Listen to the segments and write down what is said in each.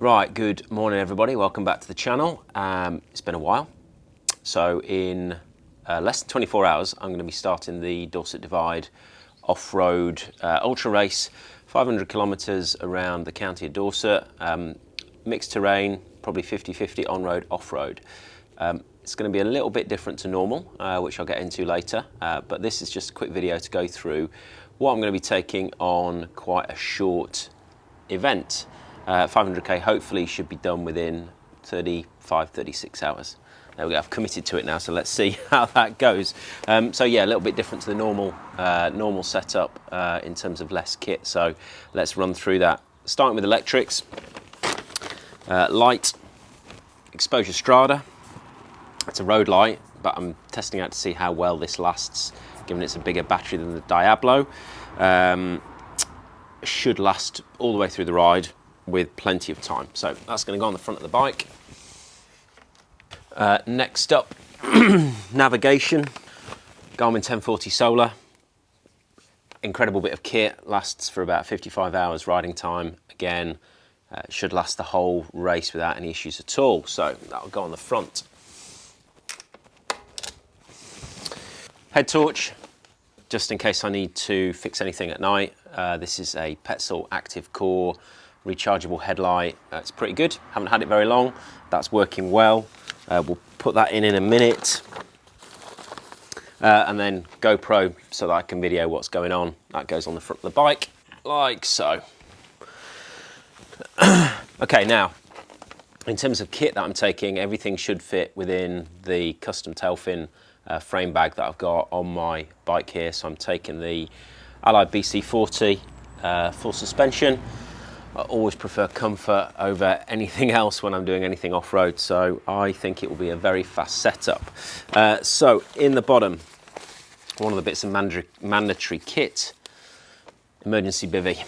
Right, good morning everybody, welcome back to the channel. It's been a while. So in less than 24 hours, I'm going to be starting the Dorset Divide off-road ultra race, 500 kilometres around the county of Dorset, mixed terrain, probably 50-50 on-road, off-road. It's going to be a little bit different to normal, which I'll get into later, but this is just a quick video to go through what I'm going to be taking on quite a short event. 500k hopefully should be done within 35-36 hours. There we go, I've committed to it now, so let's see how that goes. So yeah, a little bit different to the normal setup in terms of less kit, so let's run through that. Starting with electrics, light, Exposure Strada. It's a road light, but I'm testing out to see how well this lasts, given it's a bigger battery than the Diablo. Should last all the way through the ride with plenty of time. So that's going to go on the front of the bike. Next up, navigation, Garmin 1040 Solar. Incredible bit of kit, lasts for about 55 hours riding time. Again, should last the whole race without any issues at all. So that'll go on the front. Head torch, just in case I need to fix anything at night. This is a Petzl Active Core rechargeable headlight. It's pretty good, haven't had it very long. That's working well. We'll put that in a minute. And then GoPro so that I can video what's going on. That goes on the front of the bike, like so. Okay, now, in terms of kit that I'm taking, everything should fit within the custom tail fin frame bag that I've got on my bike here. So I'm taking the Allied BC40 full suspension. I always prefer comfort over anything else when I'm doing anything off-road, so I think it will be a very fast setup. So in the bottom, one of the bits of mandatory kit, emergency bivvy.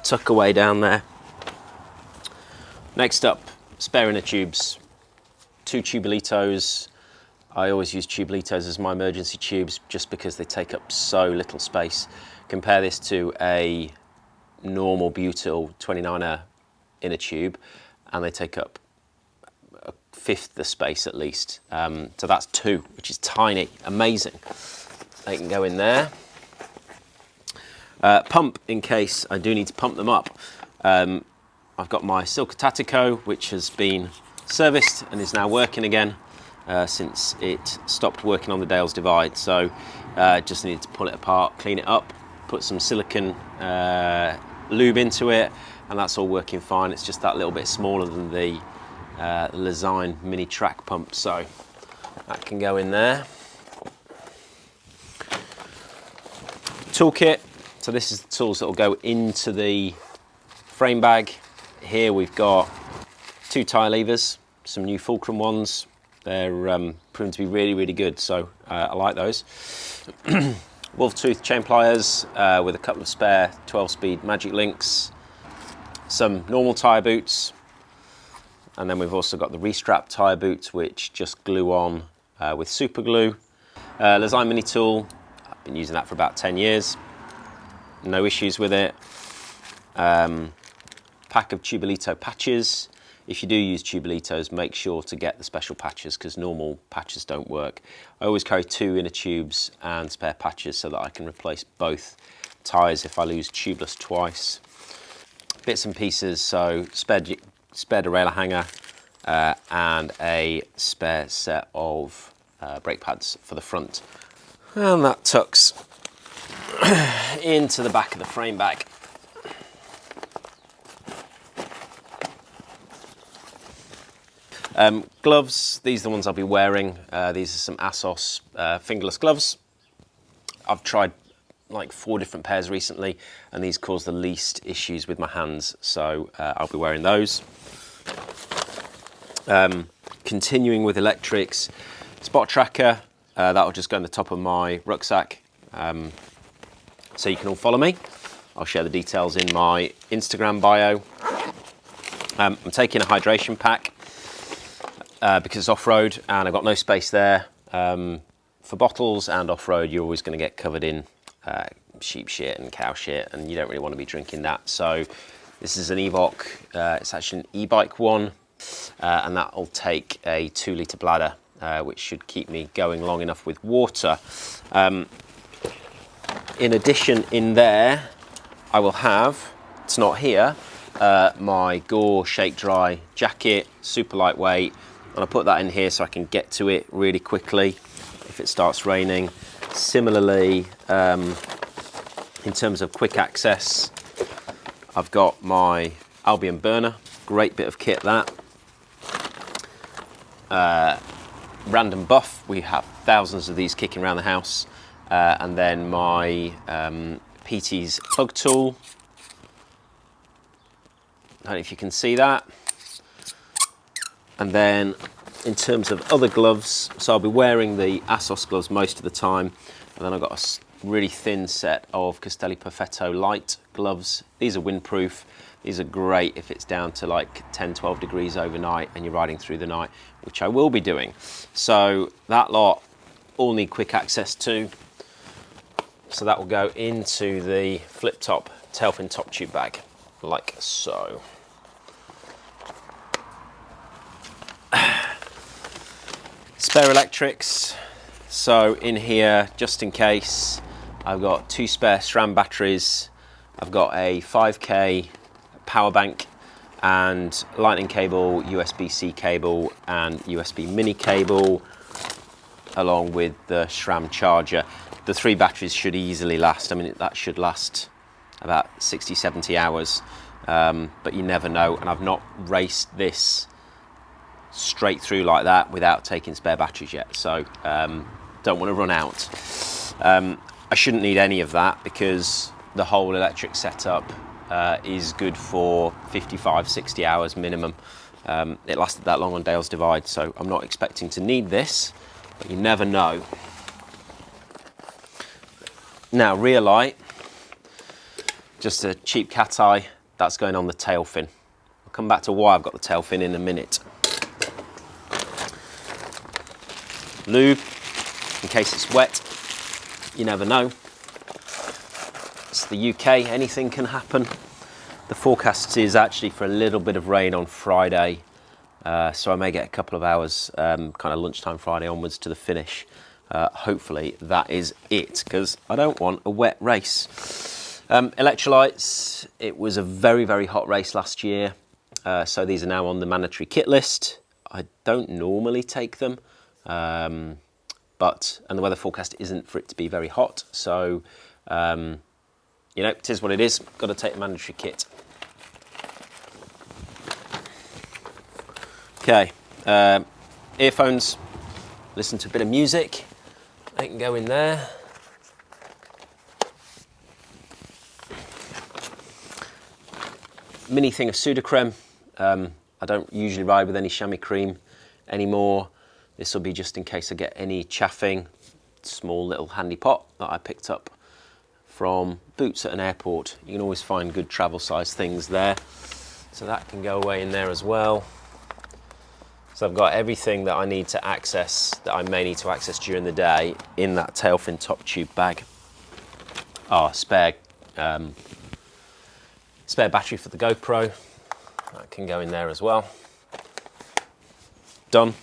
Tuck away down there. Next up, spare inner tubes, 2 Tubolitos. I always use Tubolitos as my emergency tubes just because they take up so little space. Compare this to a normal butyl 29er inner tube and they take up a fifth the space at least. So that's 2, which is tiny, amazing. They can go in there. Pump in case I do need to pump them up. I've got my Silca Tatico, which has been serviced and is now working again since it stopped working on the Dales Divide. So just needed to pull it apart, clean it up, put some silicone lube into it, and that's all working fine. It's just that little bit smaller than the Lezyne mini track pump, so that can go in there. Toolkit. So this is the tools that will go into the frame bag. Here we've got 2 tyre levers, some new Fulcrum ones. They're proven to be really, really good, so I like those. Wolf tooth chain pliers with a couple of spare 12-speed Magic Links, some normal tyre boots, and then we've also got the Restrap tyre boots, which just glue on with super glue. Lezyne mini tool, I've been using that for about 10 years. No issues with it. Pack of Tubolito patches. If you do use Tubolitos, make sure to get the special patches because normal patches don't work. I always carry 2 inner tubes and spare patches so that I can replace both tyres if I lose tubeless twice. Bits and pieces, so spare derailleur hanger and a spare set of brake pads for the front. And that tucks into the back of the frame bag. Gloves, these are the ones I'll be wearing. These are some ASOS fingerless gloves. I've tried like 4 different pairs recently and these cause the least issues with my hands, so I'll be wearing those. Continuing with electrics, spot tracker, that will just go on the top of my rucksack. So you can all follow me. I'll share the details in my Instagram bio. I'm taking a hydration pack because it's off-road and I've got no space there for bottles and off-road, you're always going to get covered in sheep shit and cow shit, and you don't really want to be drinking that. So this is an Evoc, it's actually an e-bike one, and that will take a 2-litre bladder, which should keep me going long enough with water. In addition, in there, I will have, it's not here, my Gore Shake Dry jacket, super lightweight, and I put that in here so I can get to it really quickly if it starts raining. Similarly, in terms of quick access, I've got my Albion burner, great bit of kit that. Random buff, we have thousands of these kicking around the house. And then my PT's plug tool. I don't know if you can see that. And then in terms of other gloves, so I'll be wearing the Assos gloves most of the time. And then I've got a really thin set of Castelli Perfetto light gloves. These are windproof. These are great if it's down to like 10, 12 degrees overnight and you're riding through the night, which I will be doing. So that lot all need quick access too. So that will go into the flip top tailfin top tube bag, like so. Spare electrics. So in here, just in case, I've got 2 spare SRAM batteries. I've got a 5K power bank and lightning cable, USB-C cable and USB mini cable, along with the SRAM charger. The 3 batteries should easily last. I mean, that should last about 60, 70 hours, but you never know. And I've not raced this straight through like that without taking spare batteries yet. So don't want to run out. I shouldn't need any of that because the whole electric setup is good for 55, 60 hours minimum. It lasted that long on Dorset Divide, so I'm not expecting to need this, but you never know. Now, rear light, just a cheap cat eye, that's going on the tail fin. I'll come back to why I've got the tail fin in a minute. Lube, in case it's wet, you never know. It's the UK, anything can happen. The forecast is actually for a little bit of rain on Friday, so I may get a couple of hours, kind of lunchtime Friday onwards to the finish. Hopefully that is it, because I don't want a wet race. Electrolytes, it was a very, very hot race last year, so these are now on the mandatory kit list. I don't normally take them, and the weather forecast isn't for it to be very hot, so you know, it is what it is. Got to take the mandatory kit. Okay, earphones, listen to a bit of music. They can go in there. Mini thing of Sudocreme. I don't usually ride with any chamois cream anymore. This will be just in case I get any chaffing. Small little handy pot that I picked up from Boots at an airport. You can always find good travel size things there. So that can go away in there as well. So I've got everything that I need to access, that I may need to access during the day, in that tailfin top tube bag. Spare battery for the GoPro. That can go in there as well. Done.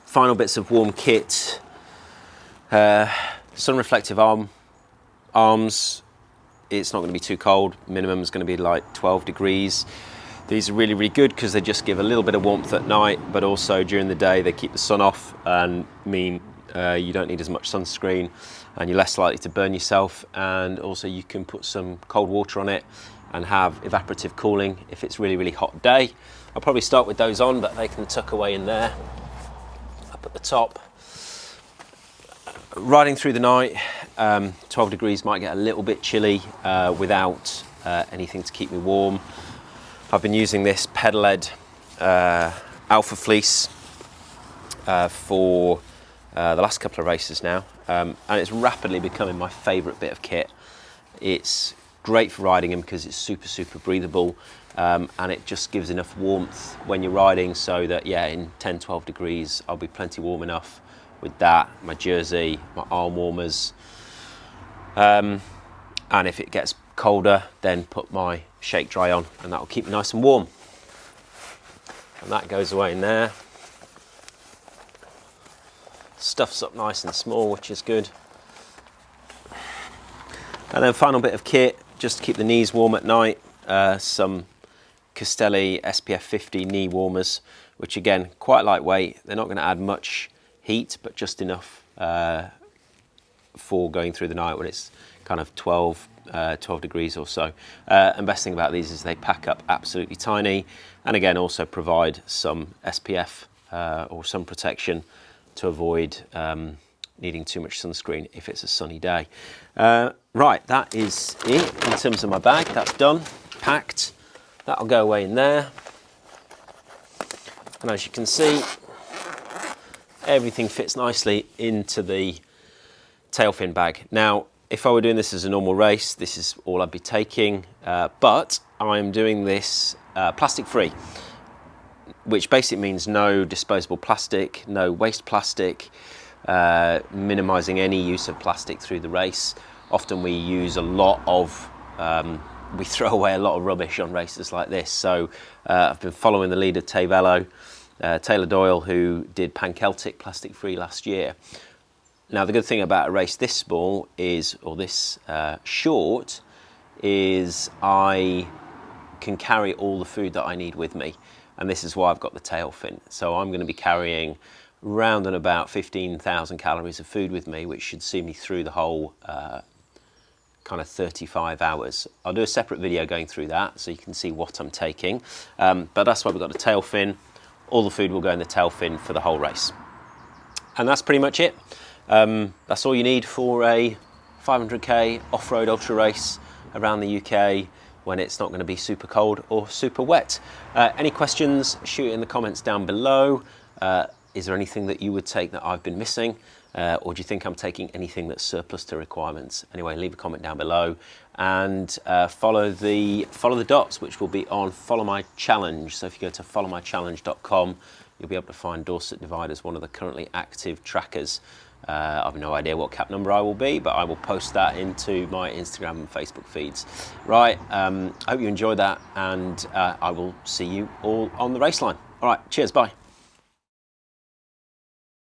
Final bits of warm kit. Sun reflective arms. It's not going to be too cold. Minimum is going to be like 12 degrees. These are really, really good because they just give a little bit of warmth at night, but also during the day they keep the sun off and mean you don't need as much sunscreen and you're less likely to burn yourself. And also you can put some cold water on it and have evaporative cooling if it's really, really hot day. I'll probably start with those on, but they can tuck away in there, up at the top. Riding through the night, 12 degrees might get a little bit chilly without anything to keep me warm. I've been using this pedal-led Alpha Fleece for the last couple of races now, and it's rapidly becoming my favourite bit of kit. It's great for riding in because it's super breathable, and it just gives enough warmth when you're riding, so that yeah, in 10-12 degrees I'll be plenty warm enough with that, my jersey, my arm warmers, and if it gets colder, then put my shake dry on, and that will keep me nice and warm. And that goes away in there. Stuffs up nice and small, which is good. And then final bit of kit, just to keep the knees warm at night, some Castelli SPF 50 knee warmers, which again, quite lightweight. They're not going to add much heat, but just enough for going through the night when it's kind of 12 degrees or so. And best thing about these is they pack up absolutely tiny, and again also provide some SPF or sun protection to avoid needing too much sunscreen if it's a sunny day. Right, that is it in terms of my bag. That's done, packed. That'll go away in there. And as you can see, everything fits nicely into the tail fin bag. Now, if I were doing this as a normal race, this is all I'd be taking, but I'm doing this plastic free, which basically means no disposable plastic, no waste plastic, minimising any use of plastic through the race. Often we use a lot of, we throw away a lot of rubbish on races like this. So I've been following the lead of Taylor Doyle, who did Pan-Celtic plastic free last year. Now the good thing about a race this small is, or this short, is I can carry all the food that I need with me. And this is why I've got the tail fin. So I'm going to be carrying round and about 15,000 calories of food with me, which should see me through the whole kind of 35 hours. I'll do a separate video going through that so you can see what I'm taking. But that's why we've got the tail fin. All the food will go in the tail fin for the whole race. And that's pretty much it. That's all you need for a 500k off-road ultra race around the UK when it's not going to be super cold or super wet. Any questions, shoot it in the comments down below. Is there anything that you would take that I've been missing? Or do you think I'm taking anything that's surplus to requirements? Anyway, leave a comment down below, and follow the dots, which will be on Follow My Challenge. So if you go to followmychallenge.com, you'll be able to find Dorset Divide as one of the currently active trackers. I have no idea what cap number I will be, but I will post that into my Instagram and Facebook feeds. Right, I hope you enjoyed that, and I will see you all on the race line. All right, cheers, bye.